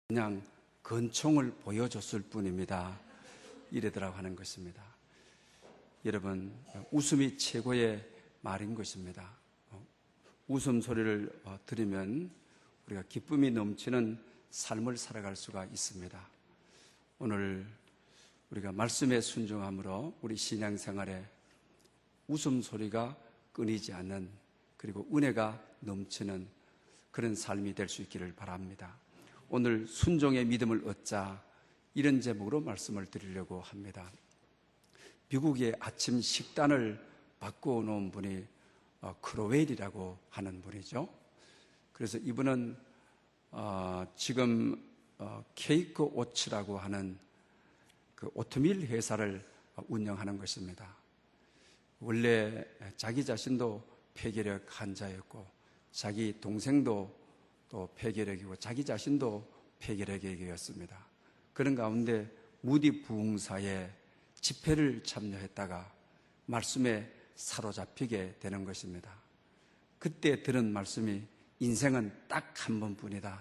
그냥 권총을 보여줬을 뿐입니다. 이래더라고 하는 것입니다. 여러분, 웃음이 최고의 말인 것입니다. 웃음소리를 들으면 우리가 기쁨이 넘치는 삶을 살아갈 수가 있습니다. 오늘 우리가 말씀에 순종함으로 우리 신앙생활에 웃음소리가 끊이지 않는, 그리고 은혜가 넘치는 그런 삶이 될 수 있기를 바랍니다. 오늘 순종의 믿음을 얻자, 이런 제목으로 말씀을 드리려고 합니다. 미국의 아침 식단을 바꾸어 놓은 분이 크로웰이라고 하는 분이죠. 그래서 이분은 지금 케이크 오츠라고 하는 그 오트밀 회사를 운영하는 것입니다. 원래 자기 자신도 폐결핵 환자였고, 자기 동생도 또 폐결핵이고, 자기 자신도 폐결핵이었습니다. 그런 가운데 무디 부흥사에 집회를 참여했다가 말씀에 사로잡히게 되는 것입니다. 그때 들은 말씀이 인생은 딱 한 번뿐이다.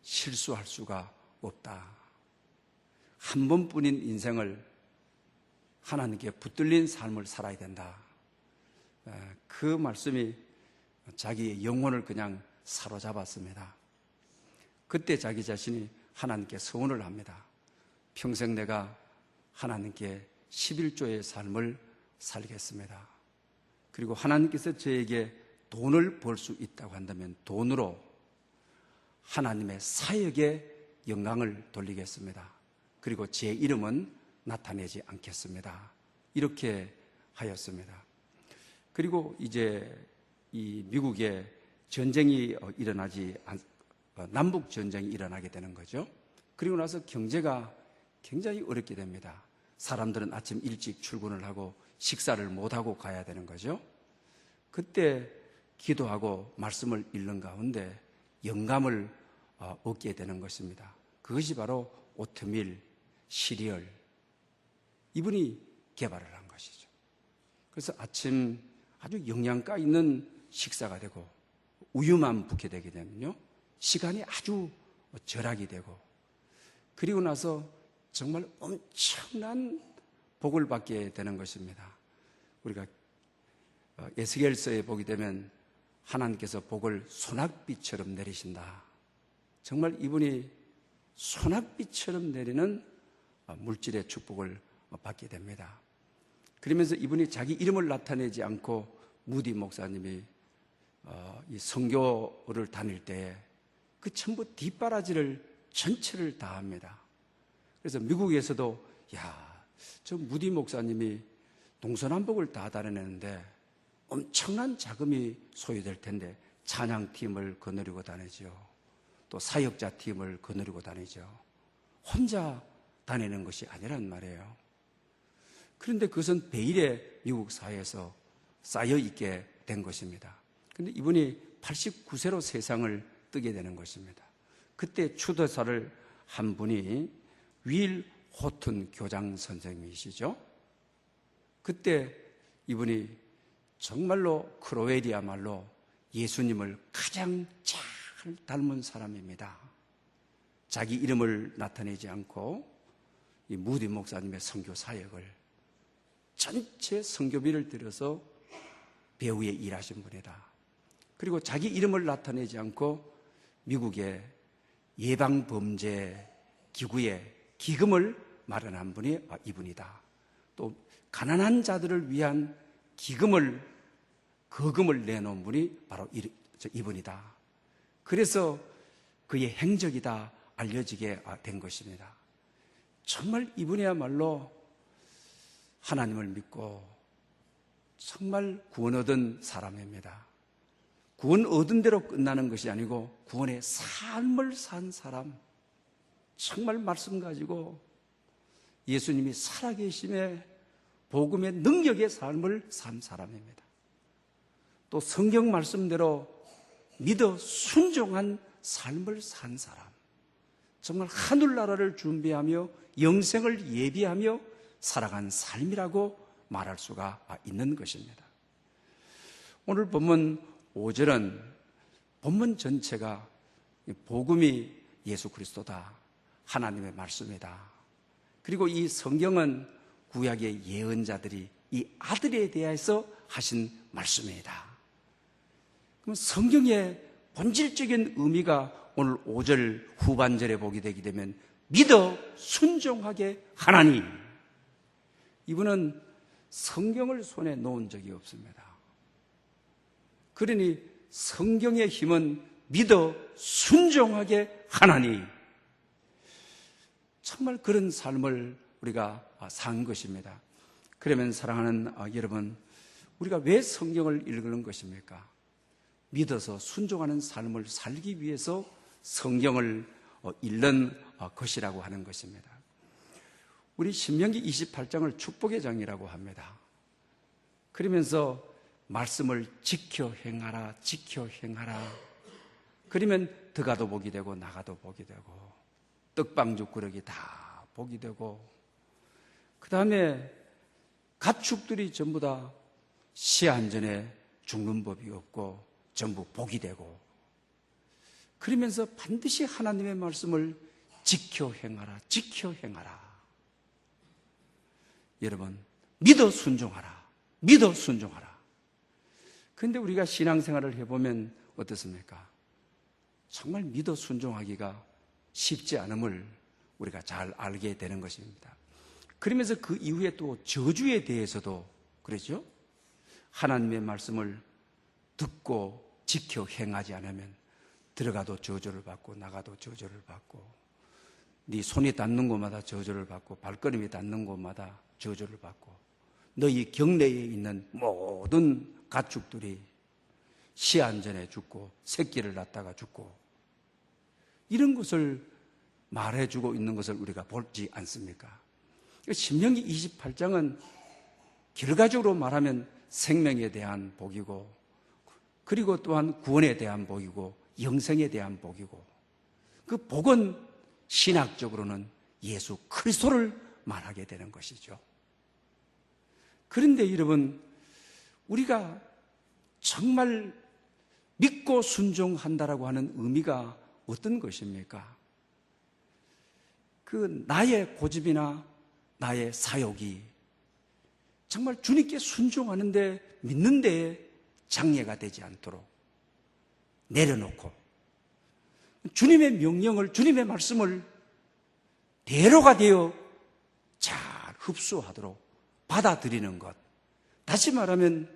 실수할 수가 없다. 한 번뿐인 인생을 하나님께 붙들린 삶을 살아야 된다. 그 말씀이 자기의 영혼을 그냥 사로잡았습니다. 그때 자기 자신이 하나님께 서원을 합니다. 평생 내가 하나님께 11조의 삶을 살겠습니다. 그리고 하나님께서 저에게 돈을 벌 수 있다고 한다면 돈으로 하나님의 사역에 영광을 돌리겠습니다. 그리고 제 이름은 나타내지 않겠습니다. 이렇게 하였습니다. 그리고 이제 이 미국에 전쟁이 남북 전쟁이 일어나게 되는 거죠. 그리고 나서 경제가 굉장히 어렵게 됩니다. 사람들은 아침 일찍 출근을 하고 식사를 못하고 가야 되는 거죠. 그때 기도하고 말씀을 읽는 가운데 영감을 얻게 되는 것입니다. 그것이 바로 오트밀, 시리얼, 이분이 개발을 한 것이죠. 그래서 아침 아주 영양가 있는 식사가 되고, 우유만 붓게 되게 되면요, 시간이 아주 절약이 되고, 그리고 나서 정말 엄청난 복을 받게 되는 것입니다. 우리가 에스겔서에 보게 되면 하나님께서 복을 소낙비처럼 내리신다. 정말 이분이 소낙비처럼 내리는 물질의 축복을 받게 됩니다. 그러면서 이분이 자기 이름을 나타내지 않고 무디 목사님이 이 선교를 다닐 때 그 전부 뒷바라지를 전체를 다 합니다. 그래서 미국에서도 저 무디 목사님이 동서남북을 다 다녀내는데 엄청난 자금이 소요될 텐데 찬양팀을 거느리고 다니죠. 또 사역자 팀을 거느리고 다니죠. 혼자 다니는 것이 아니란 말이에요. 그런데 그것은 베일에 미국 사회에서 쌓여있게 된 것입니다. 그런데 이분이 89세로 세상을 뜨게 되는 것입니다. 그때 추도사를 한 분이 윌 호튼 교장 선생님이시죠. 그때 이분이 정말로 크로웰이야말로 예수님을 가장 잘 닮은 사람입니다. 자기 이름을 나타내지 않고 이 무디 목사님의 선교 사역을 전체 선교비를 들여서 배후에 일하신 분이다. 그리고 자기 이름을 나타내지 않고 미국의 예방범죄 기구에 기금을 마련한 분이 이분이다. 또 가난한 자들을 위한 거금을 내놓은 분이 바로 이분이다. 그래서 그의 행적이 다 알려지게 된 것입니다. 정말 이분이야말로 하나님을 믿고 정말 구원 얻은 사람입니다. 구원 얻은 대로 끝나는 것이 아니고 구원의 삶을 산 사람, 정말 말씀 가지고 예수님이 살아계심의 복음의 능력의 삶을 산 사람입니다. 또 성경 말씀대로 믿어 순종한 삶을 산 사람, 정말 하늘나라를 준비하며 영생을 예비하며 살아간 삶이라고 말할 수가 있는 것입니다. 오늘 본문 5절은 본문 전체가 복음이 예수 그리스도다. 하나님의 말씀이다. 그리고 이 성경은 구약의 예언자들이 이 아들에 대해서 하신 말씀이다. 그럼 성경의 본질적인 의미가 오늘 5절 후반절에 보게 되게 되면 믿어 순종하게 하나니. 이분은 성경을 손에 놓은 적이 없습니다. 그러니 성경의 힘은 믿어 순종하게 하나니. 정말 그런 삶을 우리가 산 것입니다. 그러면 사랑하는 여러분, 우리가 왜 성경을 읽는 것입니까? 믿어서 순종하는 삶을 살기 위해서 성경을 읽는 것이라고 하는 것입니다. 우리 신명기 28장을 축복의 장이라고 합니다. 그러면서 말씀을 지켜 행하라, 지켜 행하라. 그러면 들어가도 복이 되고 나가도 복이 되고 떡방죽 그릇이 다 복이 되고, 그 다음에 가축들이 전부 다 시한 전에 죽는 법이 없고 전부 복이 되고, 그러면서 반드시 하나님의 말씀을 지켜 행하라, 지켜 행하라. 여러분, 믿어 순종하라, 믿어 순종하라. 그런데 우리가 신앙생활을 해보면 어떻습니까? 정말 믿어 순종하기가 쉽지 않음을 우리가 잘 알게 되는 것입니다. 그러면서 그 이후에 또 저주에 대해서도 그러죠. 하나님의 말씀을 듣고 지켜 행하지 않으면 들어가도 저주를 받고 나가도 저주를 받고, 네 손이 닿는 곳마다 저주를 받고 발걸음이 닿는 곳마다 저주를 받고, 너희 경내에 있는 모든 가축들이 시한 전에 죽고 새끼를 낳다가 죽고, 이런 것을 말해주고 있는 것을 우리가 보지 않습니까? 신명기 28장은 결과적으로 말하면 생명에 대한 복이고, 그리고 또한 구원에 대한 복이고 영생에 대한 복이고, 그 복은 신학적으로는 예수 그리스도를 말하게 되는 것이죠. 그런데 여러분, 우리가 정말 믿고 순종한다라고 하는 의미가 어떤 것입니까? 그 나의 고집이나 나의 사욕이 정말 주님께 순종하는데, 믿는 데에 장애가 되지 않도록 내려놓고 주님의 명령을, 주님의 말씀을 대로가 되어 잘 흡수하도록 받아들이는 것. 다시 말하면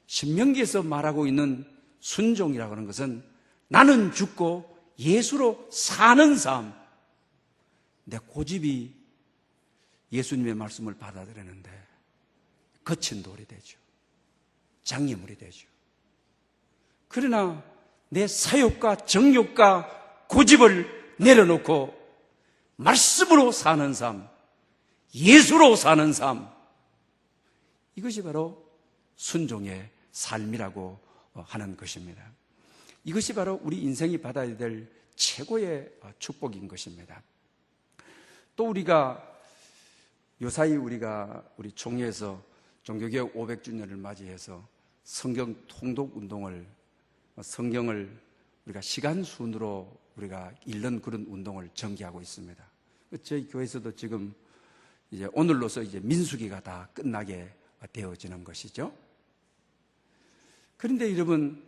신명기에서 말하고 있는 순종이라고 하는 것은 나는 죽고 예수로 사는 삶. 내 고집이 예수님의 말씀을 받아들이는데 거친 돌이 되죠. 장애물이 되죠. 그러나 내 사욕과 정욕과 고집을 내려놓고 말씀으로 사는 삶, 예수로 사는 삶, 이것이 바로 순종의 삶이라고 하는 것입니다. 이것이 바로 우리 인생이 받아야 될 최고의 축복인 것입니다. 또 우리가 요사이 우리 총회에서 종교개혁 500주년을 맞이해서 성경 통독 운동을, 성경을 우리가 시간 순으로 우리가 읽는 그런 운동을 전개하고 있습니다. 저희 교회에서도 지금 이제 오늘로서 이제 민수기가 다 끝나게 되어지는 것이죠. 그런데 여러분,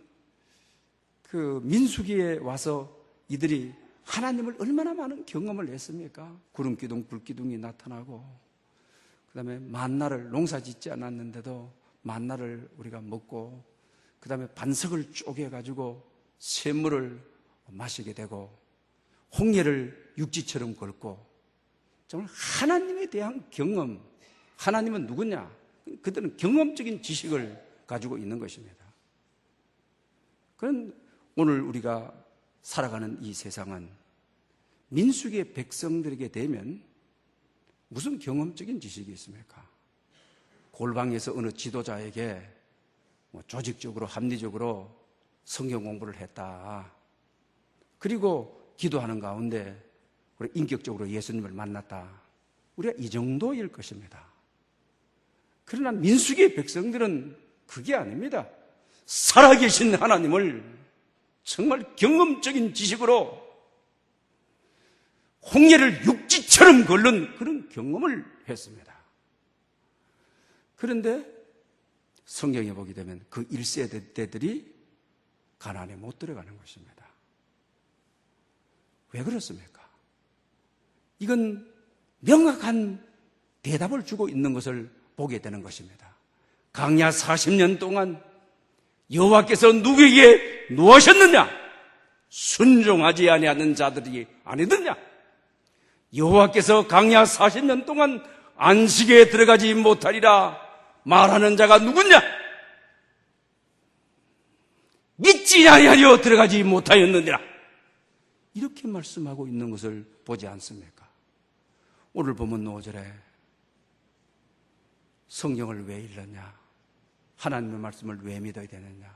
그 민수기에 와서 이들이 하나님을 얼마나 많은 경험을 했습니까? 구름기둥, 불기둥이 나타나고, 그 다음에 만나를, 농사 짓지 않았는데도 만나를 우리가 먹고, 그 다음에 반석을 쪼개가지고 샘물을 마시게 되고, 홍해를 육지처럼 걷고, 정말 하나님에 대한 경험. 하나님은 누구냐? 그들은 경험적인 지식을 가지고 있는 것입니다. 그런 오늘 우리가 살아가는 이 세상은 민수기의 백성들에게 되면 무슨 경험적인 지식이 있습니까? 골방에서 어느 지도자에게 조직적으로 합리적으로 성경 공부를 했다. 그리고 기도하는 가운데 우리 인격적으로 예수님을 만났다. 우리가 이 정도일 것입니다. 그러나 민수기의 백성들은 그게 아닙니다. 살아계신 하나님을 정말 경험적인 지식으로 홍해를 육지처럼 걸는 그런 경험을 했습니다. 그런데 성경에 보게 되면 그 1세대들이 가나안에 못 들어가는 것입니다. 왜 그렇습니까? 이건 명확한 대답을 주고 있는 것을 보게 되는 것입니다. 광야 40년 동안 여호와께서 누구에게 노하셨느냐? 순종하지 아니하는 자들이 아니더냐? 여호와께서 광야 40년 동안 안식에 들어가지 못하리라 말하는 자가 누구냐? 믿지 아니하여 들어가지 못하였느니라. 이렇게 말씀하고 있는 것을 보지 않습니까? 오늘 보면 5절에 성경을 왜 읽느냐? 하나님의 말씀을 왜 믿어야 되느냐?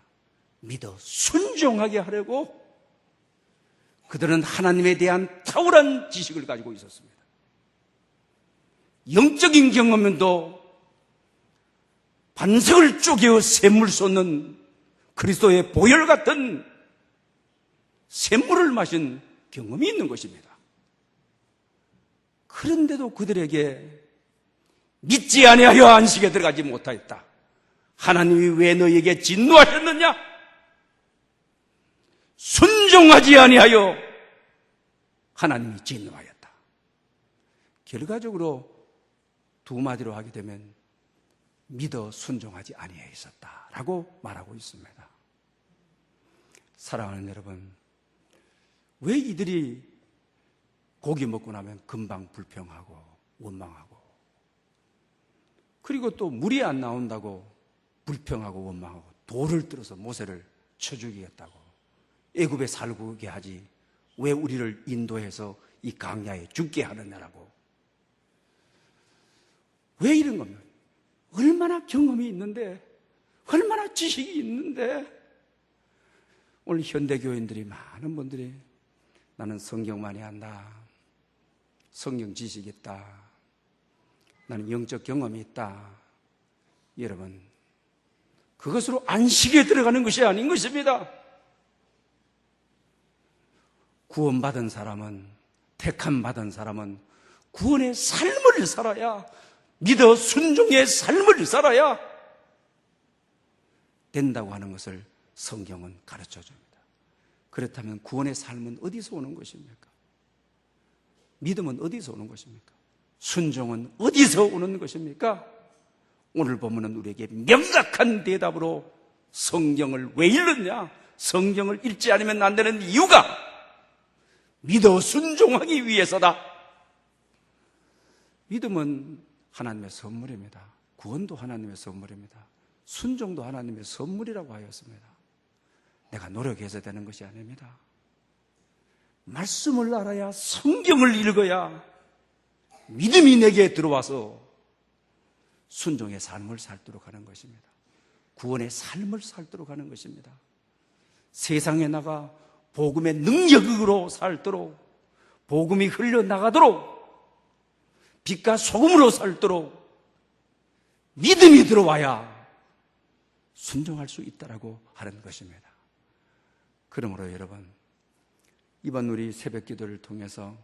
믿어 순종하게 하려고 그들은 하나님에 대한 탁월한 지식을 가지고 있었습니다. 영적인 경험도 반석을 쪼개어 샘물 쏟는 그리스도의 보혈 같은 샘물을 마신 경험이 있는 것입니다. 그런데도 그들에게 믿지 아니하여 안식에 들어가지 못하였다. 하나님이 왜 너희에게 진노하셨느냐? 순종하지 아니하여 하나님이 진노하였다. 결과적으로 두 마디로 하게 되면 믿어 순종하지 아니하여 있었다라고 말하고 있습니다. 사랑하는 여러분, 왜 이들이 고기 먹고 나면 금방 불평하고 원망하고, 그리고 또 물이 안 나온다고 불평하고 원망하고 돌을 들어서 모세를 쳐 죽이겠다고 애굽에 살게 하지 왜 우리를 인도해서 이 광야에 죽게 하느냐라고. 왜 이런 겁니까? 얼마나 경험이 있는데, 얼마나 지식이 있는데. 오늘 현대교인들이, 많은 분들이 나는 성경 많이 한다, 성경 지식이 있다, 나는 영적 경험이 있다. 여러분, 그것으로 안식에 들어가는 것이 아닌 것입니다. 구원받은 사람은, 택함받은 사람은 구원의 삶을 살아야, 믿어 순종의 삶을 살아야 된다고 하는 것을 성경은 가르쳐 줍니다. 그렇다면 구원의 삶은 어디서 오는 것입니까? 믿음은 어디서 오는 것입니까? 순종은 어디서 오는 것입니까? 오늘 본문은 우리에게 명확한 대답으로 성경을 왜 읽느냐? 성경을 읽지 않으면 안 되는 이유가 믿어 순종하기 위해서다. 믿음은 하나님의 선물입니다. 구원도 하나님의 선물입니다. 순종도 하나님의 선물이라고 하였습니다. 내가 노력해서 되는 것이 아닙니다. 말씀을 알아야, 성경을 읽어야 믿음이 내게 들어와서 순종의 삶을 살도록 하는 것입니다. 구원의 삶을 살도록 하는 것입니다. 세상에 나가 복음의 능력으로 살도록, 복음이 흘러나가도록, 빛과 소금으로 살도록 믿음이 들어와야 순종할 수 있다라고 하는 것입니다. 그러므로 여러분, 이번 우리 새벽 기도를 통해서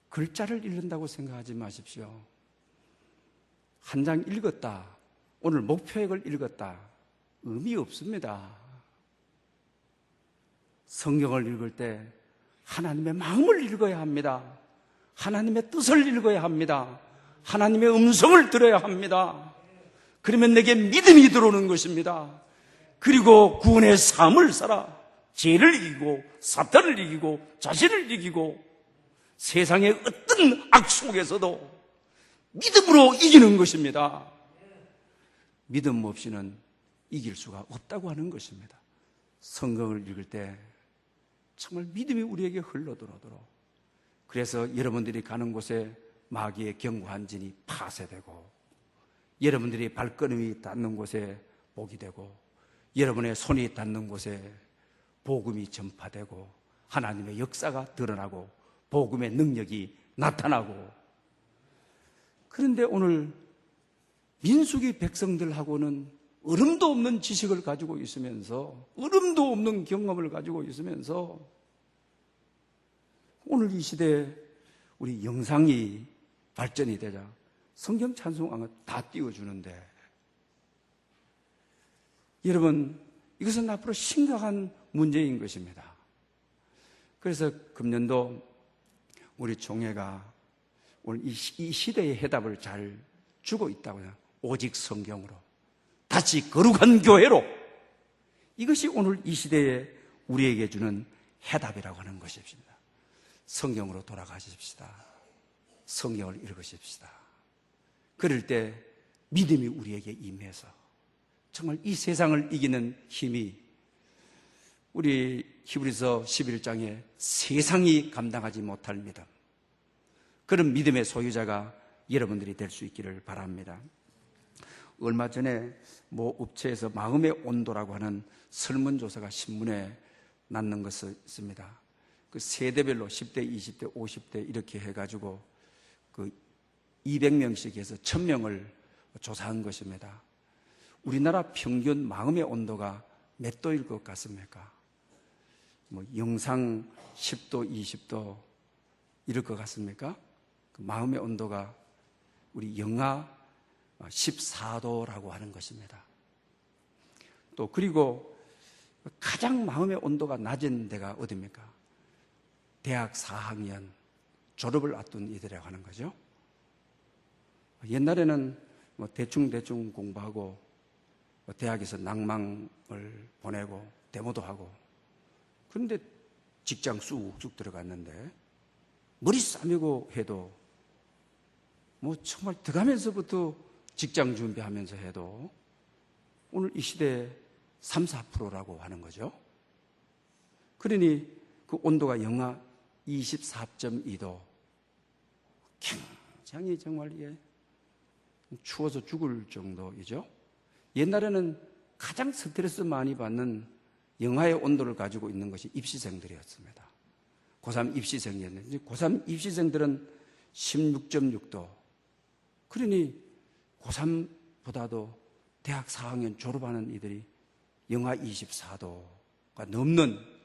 글자를 읽는다고 생각하지 마십시오. 한 장 읽었다, 오늘 목표액을 읽었다, 의미 없습니다. 성경을 읽을 때 하나님의 마음을 읽어야 합니다. 하나님의 뜻을 읽어야 합니다. 하나님의 음성을 들어야 합니다. 그러면 내게 믿음이 들어오는 것입니다. 그리고 구원의 삶을 살아 죄를 이기고 사탄을 이기고 자신을 이기고 세상의 어떤 악 속에서도 믿음으로 이기는 것입니다. 믿음 없이는 이길 수가 없다고 하는 것입니다. 성경을 읽을 때 정말 믿음이 우리에게 흘러들어오도록, 그래서 여러분들이 가는 곳에 마귀의 견고한 진이 파쇄되고, 여러분들이 발걸음이 닿는 곳에 복이 되고, 여러분의 손이 닿는 곳에 복음이 전파되고, 하나님의 역사가 드러나고 복음의 능력이 나타나고. 그런데 오늘 민수기 백성들하고는 얼음도 없는 지식을 가지고 있으면서, 얼음도 없는 경험을 가지고 있으면서 오늘 이 시대에 우리 영상이 발전이 되자 성경 찬송왕을 다 띄워주는데, 여러분, 이것은 앞으로 심각한 문제인 것입니다. 그래서 금년도 우리 총회가 오늘 이 시대의 해답을 잘 주고 있다고요. 오직 성경으로, 다시 거룩한 교회로. 이것이 오늘 이 시대에 우리에게 주는 해답이라고 하는 것입니다. 성경으로 돌아가십시다. 성경을 읽으십시다. 그럴 때 믿음이 우리에게 임해서 정말 이 세상을 이기는 힘이, 우리 히브리서 11장에 세상이 감당하지 못할 믿음, 그런 믿음의 소유자가 여러분들이 될 수 있기를 바랍니다. 얼마 전에 모 업체에서 마음의 온도라고 하는 설문조사가 신문에 났는 것이 있습니다. 그 세대별로 10대, 20대, 50대 이렇게 해가지고 그 200명씩 해서 1000명을 조사한 것입니다. 우리나라 평균 마음의 온도가 몇 도일 것 같습니까? 뭐 영상 10도, 20도 이럴 것 같습니까? 그 마음의 온도가 우리 영하 14도라고 하는 것입니다. 또 그리고 가장 마음의 온도가 낮은 데가 어디입니까? 대학 4학년 졸업을 앞둔 이들이라고 하는 거죠. 옛날에는 뭐 대충 공부하고 대학에서 낭망을 보내고 데모도 하고, 그런데 직장 쑥쑥 들어갔는데 머리 싸매고 해도 뭐 정말 들어가면서부터 직장 준비하면서 해도 오늘 이 시대에 3, 4%라고 하는 거죠. 그러니 그 온도가 영하 24.2도, 굉장히 정말 추워서 죽을 정도이죠. 옛날에는 가장 스트레스 많이 받는 영하의 온도를 가지고 있는 것이 입시생들이었습니다. 고3 입시생이었는데, 고3 입시생들은 16.6도. 그러니 고3보다도 대학 4학년 졸업하는 이들이 영하 24도가 넘는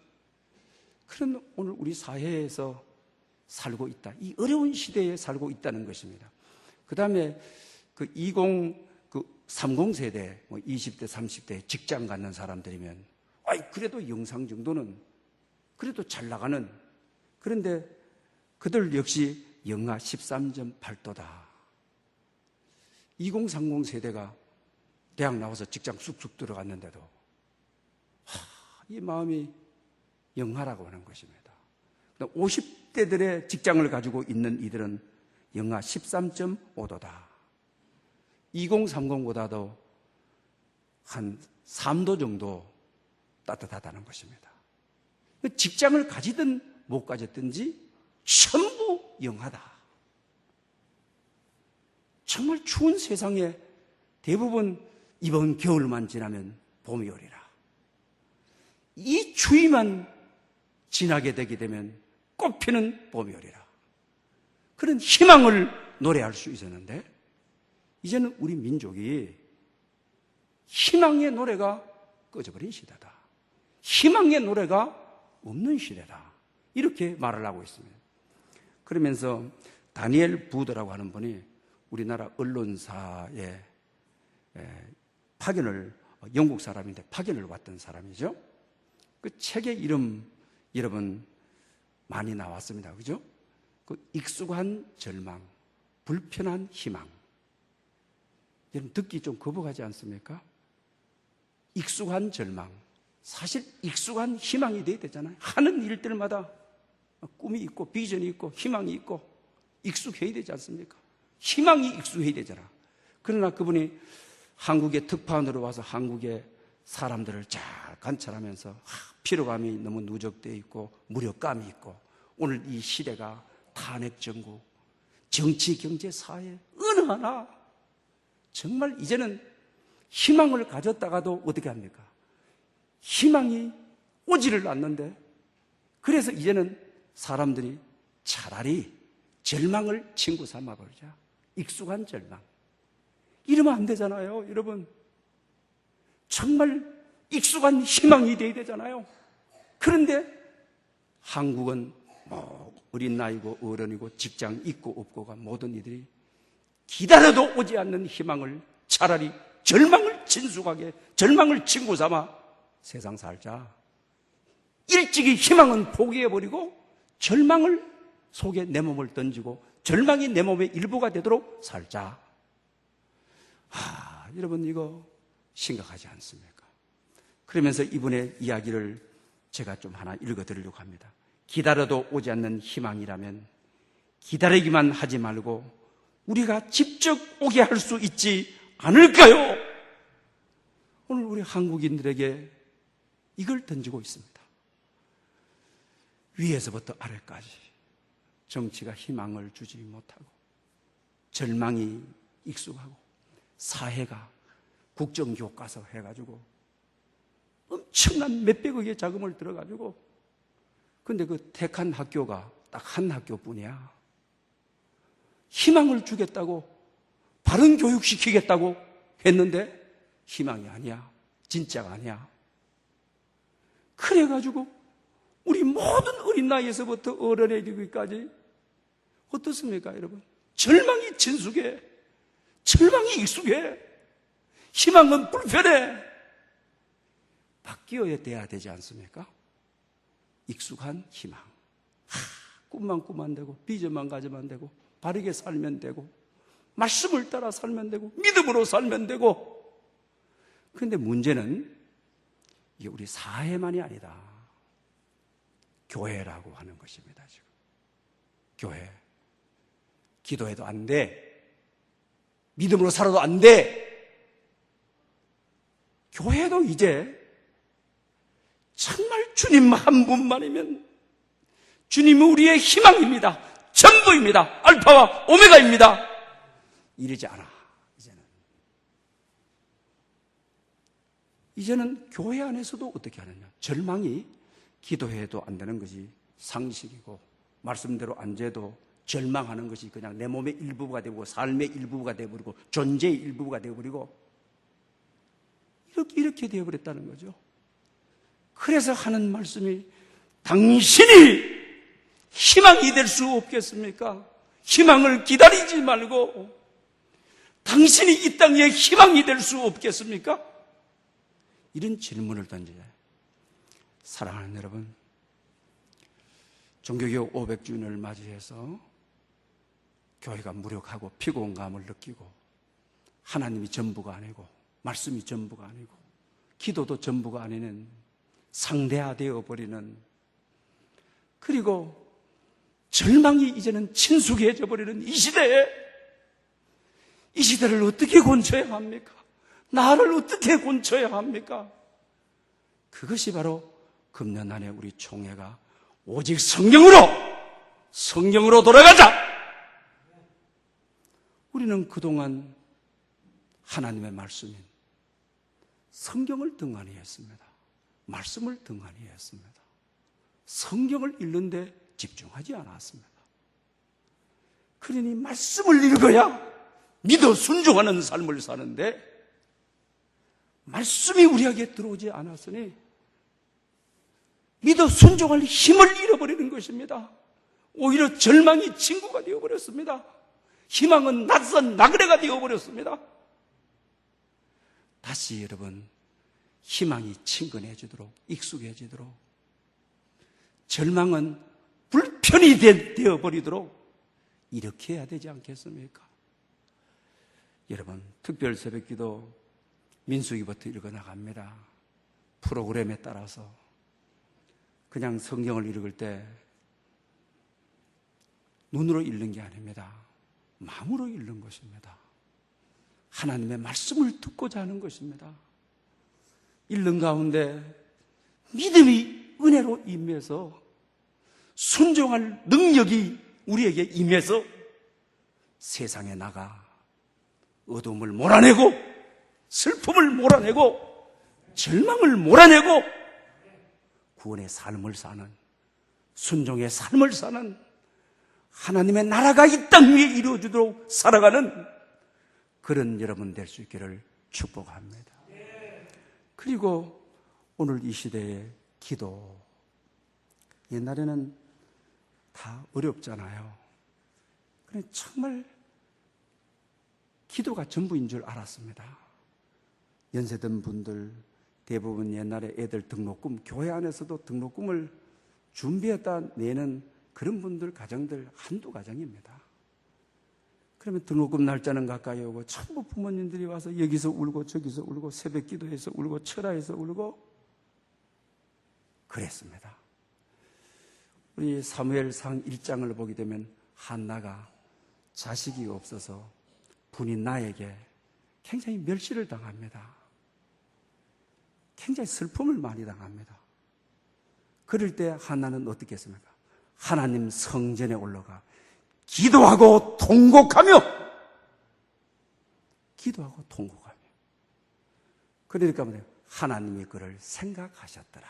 그런 오늘 우리 사회에서 살고 있다. 이 어려운 시대에 살고 있다는 것입니다. 그 다음에 그 30 세대, 뭐 20대, 30대 직장 갖는 사람들이면, 그래도 영상 정도는 그래도 잘 나가는, 그런데 그들 역시 영하 13.8도다. 2030 세대가 대학 나와서 직장 쑥쑥 들어갔는데도 이 마음이 영하라고 하는 것입니다. 50대들의 직장을 가지고 있는 이들은 영하 13.5도다. 2030보다도 한 3도 정도 따뜻하다는 것입니다. 직장을 가지든 못 가졌든지 전부 영하다. 정말 추운 세상에 대부분 이번 겨울만 지나면 봄이 오리라. 이 추위만 지나게 되게 되면 꽃피는 봄이 오리라. 그런 희망을 노래할 수 있었는데, 이제는 우리 민족이 희망의 노래가 꺼져버린 시대다. 희망의 노래가 없는 시대다. 이렇게 말을 하고 있습니다. 그러면서 다니엘 부더라고 하는 분이 우리나라 언론사에 파견을, 영국 사람인데 파견을 왔던 사람이죠. 그 책의 이름 여러분 많이 나왔습니다. 그죠? 그 익숙한 절망, 불편한 희망. 여러분 듣기 좀 거북하지 않습니까? 익숙한 절망. 사실 익숙한 희망이 돼야 되잖아요. 하는 일들마다 꿈이 있고 비전이 있고 희망이 있고 익숙해야 되지 않습니까? 희망이 익숙해야 되잖아. 그러나 그분이 한국의 특파원으로 와서 한국의 사람들을 잘 관찰하면서 피로감이 너무 누적되어 있고 무력감이 있고, 오늘 이 시대가 탄핵 정국, 정치, 경제, 사회 어느 하나 정말 이제는 희망을 가졌다가도 어떻게 합니까? 희망이 오지를 않는데, 그래서 이제는 사람들이 차라리 절망을 친구 삼아버리자. 익숙한 절망. 이러면 안 되잖아요, 여러분. 정말 익숙한 희망이 돼야 되잖아요. 그런데 한국은 어린 나이고 어른이고 직장 있고 없고가 모든 이들이 기다려도 오지 않는 희망을 차라리 절망을 진숙하게 절망을 친구 삼아 세상 살자. 일찍이 희망은 포기해버리고 절망을 속에 내 몸을 던지고 절망이 내 몸의 일부가 되도록 살자. 여러분 이거 심각하지 않습니까? 그러면서 이분의 이야기를 제가 좀 하나 읽어드리려고 합니다. 기다려도 오지 않는 희망이라면 기다리기만 하지 말고 우리가 직접 오게 할 수 있지 않을까요? 오늘 우리 한국인들에게 이걸 던지고 있습니다. 위에서부터 아래까지 정치가 희망을 주지 못하고 절망이 익숙하고 사회가 국정교과서 해가지고 엄청난 몇백억의 자금을 들어가지고 근데 그 택한 학교가 딱 한 학교뿐이야. 희망을 주겠다고 바른 교육시키겠다고 했는데 희망이 아니야. 진짜가 아니야. 그래가지고 우리 모든 어린 나이에서부터 어른에 이르기까지 어떻습니까 여러분? 절망이 진숙해. 절망이 익숙해. 희망은 불편해. 바뀌어야 돼야 되지 않습니까? 익숙한 희망. 꿈만 꾸면 되고 비전만 가지면 되고 바르게 살면 되고 말씀을 따라 살면 되고 믿음으로 살면 되고. 그런데 문제는 이게 우리 사회만이 아니다. 교회라고 하는 것입니다. 지금 교회. 기도해도 안 돼. 믿음으로 살아도 안 돼. 교회도 이제 정말 주님 한 분만이면 주님은 우리의 희망입니다. 전부입니다. 알파와 오메가입니다. 이러지 않아. 이제는 교회 안에서도 어떻게 하느냐. 절망이 기도해도 안 되는 것이 상식이고 말씀대로 안 돼도 절망하는 것이 그냥 내 몸의 일부가 되고 삶의 일부가 되어버리고 존재의 일부가 되어버리고 이렇게 되어버렸다는 거죠. 그래서 하는 말씀이 당신이 희망이 될 수 없겠습니까? 희망을 기다리지 말고 당신이 이 땅에 희망이 될 수 없겠습니까? 이런 질문을 던져요. 사랑하는 여러분, 종교개혁 500주년을 맞이해서 교회가 무력하고 피곤감을 느끼고 하나님이 전부가 아니고 말씀이 전부가 아니고 기도도 전부가 아니는 상대화되어 버리는, 그리고 절망이 이제는 친숙해져 버리는 이 시대에, 이 시대를 어떻게 고쳐야 합니까? 나를 어떻게 고쳐야 합니까? 그것이 바로 금년 안에 우리 총회가 오직 성경으로 돌아가자! 우리는 그동안 하나님의 말씀인 성경을 등한히 했습니다. 말씀을 등한히 했습니다. 성경을 읽는데 집중하지 않았습니다. 그러니 말씀을 읽어야 믿어 순종하는 삶을 사는데 말씀이 우리에게 들어오지 않았으니 믿어 순종할 힘을 잃어버리는 것입니다. 오히려 절망이 친구가 되어버렸습니다. 희망은 낯선 나그네가 되어버렸습니다. 다시 여러분, 희망이 친근해지도록, 익숙해지도록, 절망은 불편이 되어버리도록 이렇게 해야 되지 않겠습니까? 여러분, 특별 새벽기도 민수기부터 읽어나갑니다. 프로그램에 따라서 그냥 성경을 읽을 때 눈으로 읽는 게 아닙니다. 마음으로 읽는 것입니다. 하나님의 말씀을 듣고자 하는 것입니다. 읽는 가운데 믿음이 은혜로 임해서 순종할 능력이 우리에게 임해서 세상에 나가 어둠을 몰아내고 슬픔을 몰아내고 절망을 몰아내고 구원의 삶을 사는, 순종의 삶을 사는, 하나님의 나라가 이 땅 위에 이루어지도록 살아가는 그런 여러분 될 수 있기를 축복합니다. 그리고 오늘 이 시대의 기도, 옛날에는 다 어렵잖아요. 그런데 정말 기도가 전부인 줄 알았습니다. 연세든 분들 대부분 옛날에 애들 등록금, 교회 안에서도 등록금을 준비했다 내는 그런 분들 가정들 한두 가정입니다. 그러면 등록금 날짜는 가까이 오고 전부 부모님들이 와서 여기서 울고 저기서 울고 새벽 기도해서 울고 철야에서 울고 그랬습니다. 우리 사무엘상 1장을 보게 되면 한나가 자식이 없어서 분인 나에게 굉장히 멸시를 당합니다. 굉장히 슬픔을 많이 당합니다. 그럴 때 한나는 어떻게 했습니까? 하나님 성전에 올라가 기도하고 통곡하며 그러니까 하나님이 그를 생각하셨더라.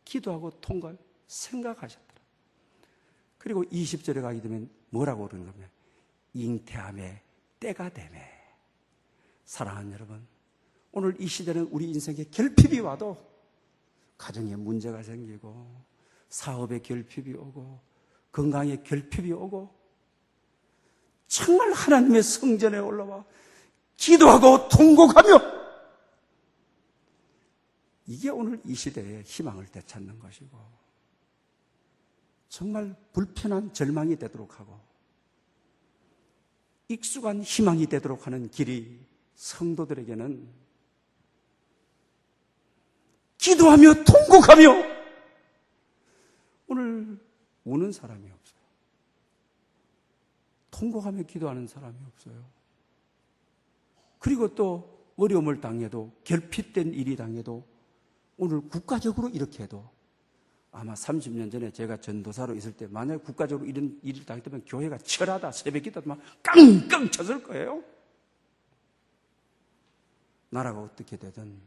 기도하고 통곡 생각하셨더라. 그리고 20절에 가게 되면 뭐라고 그러는 겁니까? 잉태함의 때가 되매. 사랑하는 여러분, 오늘 이 시대는 우리 인생에 결핍이 와도 가정에 문제가 생기고 사업에 결핍이 오고 건강에 결핍이 오고 정말 하나님의 성전에 올라와 기도하고 통곡하며 이게 오늘 이 시대의 희망을 되찾는 것이고 정말 불편한 절망이 되도록 하고 익숙한 희망이 되도록 하는 길이 성도들에게는 기도하며 통곡하며 오늘 우는 사람이 없어요. 통곡하며 기도하는 사람이 없어요. 그리고 또 어려움을 당해도 결핍된 일이 당해도 오늘 국가적으로 이렇게 해도 아마 30년 전에 제가 전도사로 있을 때 만약에 국가적으로 이런 일을 당했다면 교회가 철하다 새벽 기도도 막 깡깡 쳤을 거예요. 나라가 어떻게 되든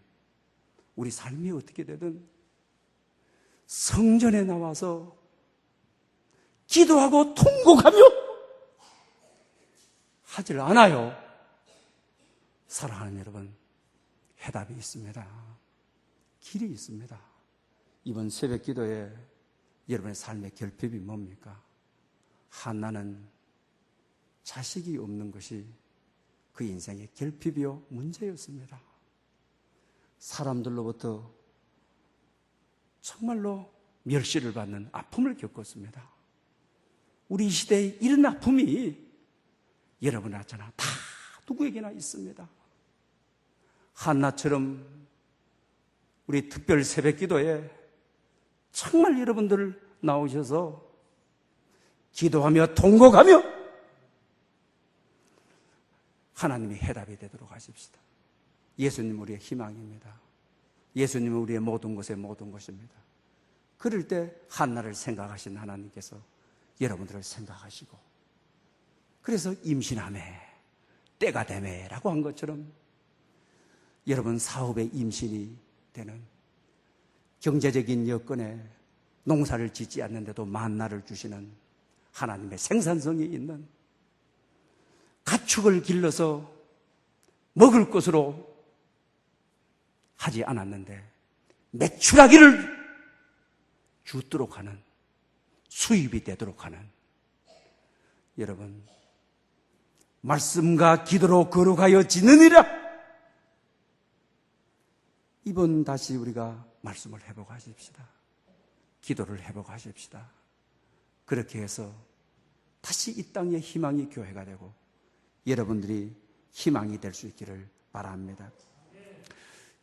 우리 삶이 어떻게 되든 성전에 나와서 기도하고 통곡하며 하질 않아요. 사랑하는 여러분, 해답이 있습니다. 길이 있습니다. 이번 새벽 기도에 여러분의 삶의 결핍이 뭡니까? 한나는 자식이 없는 것이 그 인생의 결핍이요 문제였습니다. 사람들로부터 정말로 멸시를 받는 아픔을 겪었습니다. 우리 시대에 이런 아픔이 여러분 아잖아 다 누구에게나 있습니다. 한나처럼 우리 특별 새벽 기도에 정말 여러분들 나오셔서 기도하며 통곡하며 하나님의 해답이 되도록 하십시다. 예수님 우리의 희망입니다. 예수님은 우리의 모든 것의 모든 것입니다. 그럴 때 한나를 생각하신 하나님께서 여러분들을 생각하시고 그래서 임신하매 때가 되매라고 한 것처럼 여러분 사업의 임신이 되는 경제적인 여건에 농사를 짓지 않는데도 만나를 주시는 하나님의 생산성이 있는 가축을 길러서 먹을 것으로 하지 않았는데 매출하기를 주도록 하는 수입이 되도록 하는 여러분 말씀과 기도로 거룩하여 지느니라. 이번 다시 우리가 말씀을 회복하십시다. 기도를 회복하십시다. 그렇게 해서 다시 이 땅의 희망이 교회가 되고 여러분들이 희망이 될 수 있기를 바랍니다.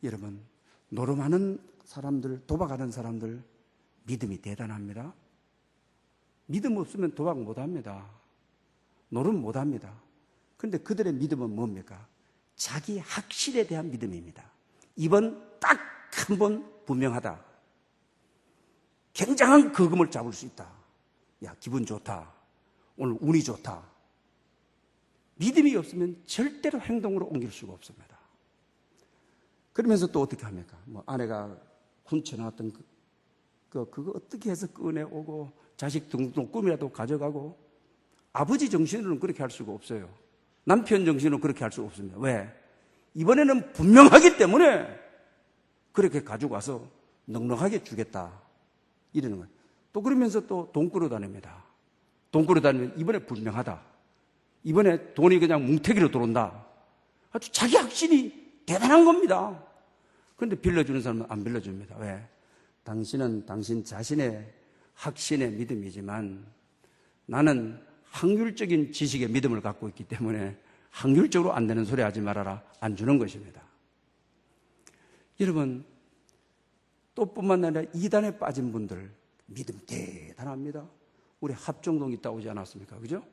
여러분, 노름하는 사람들, 도박하는 사람들 믿음이 대단합니다. 믿음 없으면 도박 못합니다. 노름 못합니다. 그런데 그들의 믿음은 뭡니까? 자기 확실에 대한 믿음입니다. 이번 딱 한 번 분명하다. 굉장한 거금을 잡을 수 있다. 야, 기분 좋다. 오늘 운이 좋다. 믿음이 없으면 절대로 행동으로 옮길 수가 없습니다. 그러면서 또 어떻게 합니까? 아내가 훔쳐나왔던 그거 어떻게 해서 꺼내오고 자식 등록금이라도 가져가고 아버지 정신으로는 그렇게 할 수가 없어요. 남편 정신으로는 그렇게 할 수가 없습니다. 왜? 이번에는 분명하기 때문에 그렇게 가지고 와서 넉넉하게 주겠다. 이러는 거예요. 또 그러면서 또 돈 끌어다닙니다. 돈 끌어다니면 이번에 분명하다. 이번에 돈이 그냥 뭉태기로 들어온다. 아주 자기 확신이 대단한 겁니다. 그런데 빌려주는 사람은 안 빌려줍니다. 왜? 당신은 당신 자신의 확신의 믿음이지만 나는 확률적인 지식의 믿음을 갖고 있기 때문에 확률적으로 안 되는 소리 하지 말아라. 안 주는 것입니다. 여러분, 또 뿐만 아니라 이단에 빠진 분들 믿음 대단합니다. 우리 합정동 있다 오지 않았습니까? 그죠?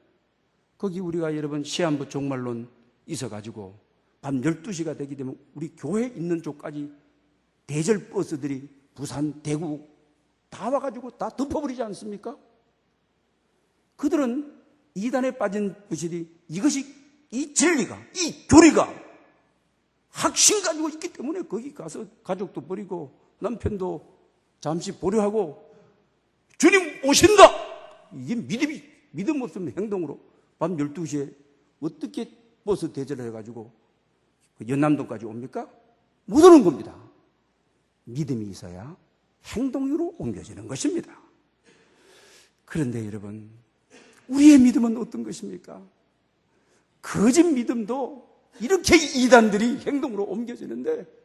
거기 우리가 여러분 시한부 종말론 있어가지고 밤 12시가 되게 되면 우리 교회 있는 쪽까지 대절 버스들이 부산, 대구 다 와가지고 다 덮어버리지 않습니까? 그들은 이단에 빠진 부실이 이것이 이 진리가, 이 교리가 확신 가지고 있기 때문에 거기 가서 가족도 버리고 남편도 잠시 보류하고 주님 오신다! 이게 믿음 없으면 행동으로 밤 12시에 어떻게 버스 대절을 해가지고 연남동까지 옵니까? 못 오는 겁니다. 믿음이 있어야 행동으로 옮겨지는 것입니다. 그런데 여러분, 우리의 믿음은 어떤 것입니까? 거짓 믿음도 이렇게 이단들이 행동으로 옮겨지는데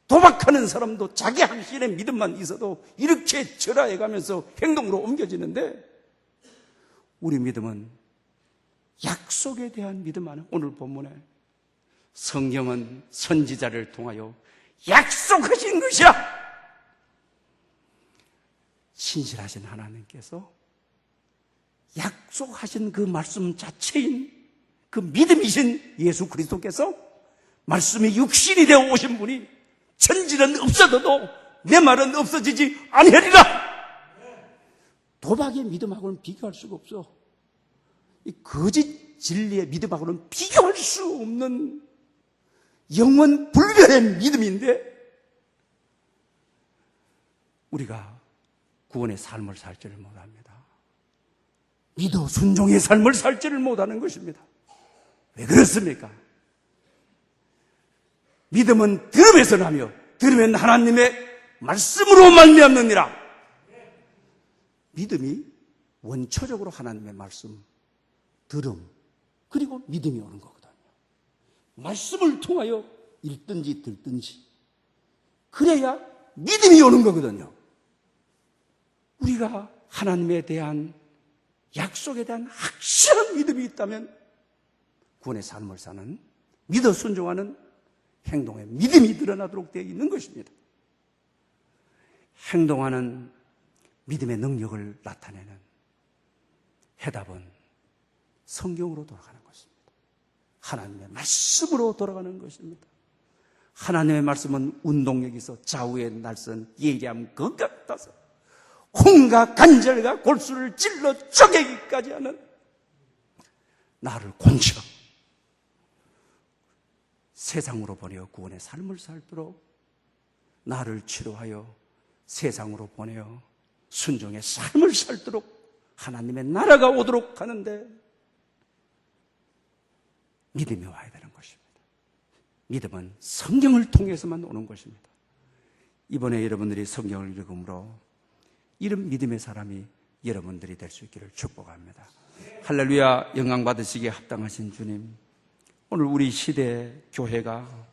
도박하는 사람도 자기 확신의 믿음만 있어도 이렇게 절하해가면서 행동으로 옮겨지는데 우리 믿음은 약속에 대한 믿음 안에 오늘 본문에 성경은 선지자를 통하여 약속하신 것이야. 신실하신 하나님께서 약속하신 그 말씀 자체인 그 믿음이신 예수 그리스도께서 말씀이 육신이 되어 오신 분이 천지는 없어져도 내 말은 없어지지 아니하리라. 도박의 믿음하고는 비교할 수가 없어. 이 거짓 진리의 믿음하고는 비교할 수 없는 영원 불변의 믿음인데 우리가 구원의 삶을 살 줄을 못합니다. 믿어 순종의 삶을 살 줄을 못하는 것입니다. 왜 그렇습니까? 믿음은 들음에서 나며 들으면 하나님의 말씀으로 말미암느니라. 믿음이 원초적으로 하나님의 말씀, 들음, 그리고 믿음이 오는 거거든요. 말씀을 통하여 읽든지 듣든지 그래야 믿음이 오는 거거든요. 우리가 하나님에 대한 약속에 대한 확실한 믿음이 있다면 구원의 삶을 사는 믿어 순종하는 행동에 믿음이 드러나도록 되어 있는 것입니다. 행동하는 믿음의 능력을 나타내는 해답은 성경으로 돌아가는 것입니다. 하나님의 말씀으로 돌아가는 것입니다. 하나님의 말씀은 운동력이 있어 좌우의 날선 예리함 것 같아서 혼과 간절과 골수를 찔러 쪼개기까지 하는 나를 공쳐 세상으로 보내어 구원의 삶을 살도록 나를 치료하여 세상으로 보내어 순종의 삶을 살도록 하나님의 나라가 오도록 하는데 믿음이 와야 되는 것입니다. 믿음은 성경을 통해서만 오는 것입니다. 이번에 여러분들이 성경을 읽음으로 이런 믿음의 사람이 여러분들이 될 수 있기를 축복합니다. 할렐루야, 영광 받으시기에 합당하신 주님, 오늘 우리 시대 교회가